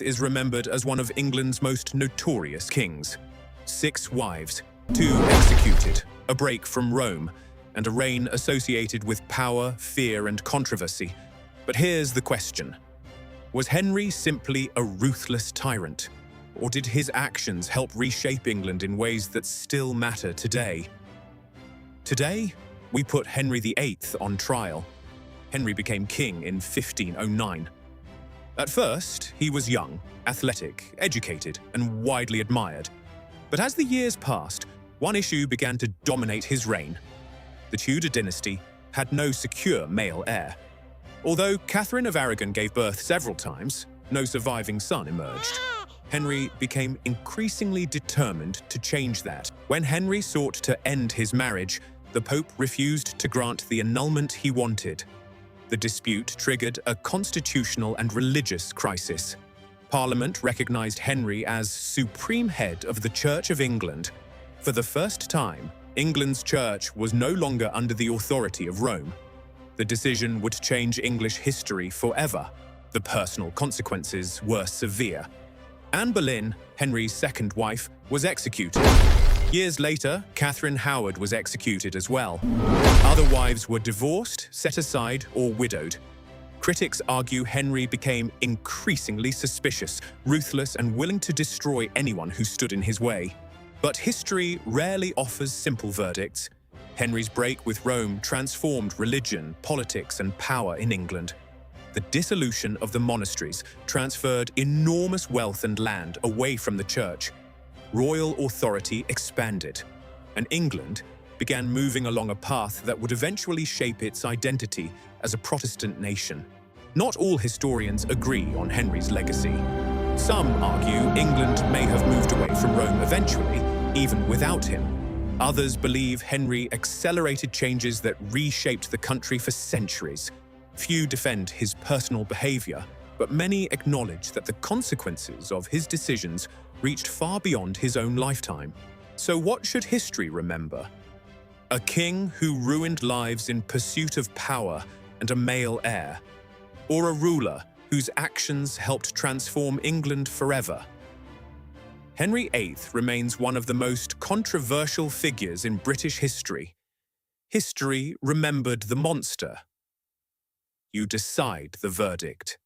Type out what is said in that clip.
is remembered as one of England's most notorious kings. 6 wives, 2 executed, a break from Rome, and a reign associated with power, fear, and controversy. But here's the question. Was Henry simply a ruthless tyrant? Or did his actions help reshape England in ways that still matter today? Today, we put Henry VIII on trial. Henry became king in 1509. At first, he was young, athletic, educated, and widely admired. But as the years passed, one issue began to dominate his reign. The Tudor dynasty had no secure male heir. Although Catherine of Aragon gave birth several times, no surviving son emerged. Henry became increasingly determined to change that. When Henry sought to end his marriage, the Pope refused to grant the annulment he wanted. The dispute triggered a constitutional and religious crisis. Parliament recognized Henry as supreme head of the Church of England. For the first time, England's church was no longer under the authority of Rome. The decision would change English history forever. The personal consequences were severe. Anne Boleyn, Henry's second wife, was executed. Years later, Catherine Howard was executed as well. Other wives were divorced, set aside, or widowed. Critics argue Henry became increasingly suspicious, ruthless, and willing to destroy anyone who stood in his way. But history rarely offers simple verdicts. Henry's break with Rome transformed religion, politics, and power in England. The dissolution of the monasteries transferred enormous wealth and land away from the church. Royal authority expanded, and England began moving along a path that would eventually shape its identity as a Protestant nation. Not all historians agree on Henry's legacy. Some argue England may have moved away from Rome eventually, even without him. Others believe Henry accelerated changes that reshaped the country for centuries. Few defend his personal behavior, but many acknowledge that the consequences of his decisions reached far beyond his own lifetime. So what should history remember? A king who ruined lives in pursuit of power and a male heir? Or a ruler whose actions helped transform England forever? Henry VIII remains one of the most controversial figures in British history. History remembered the monster. You decide the verdict.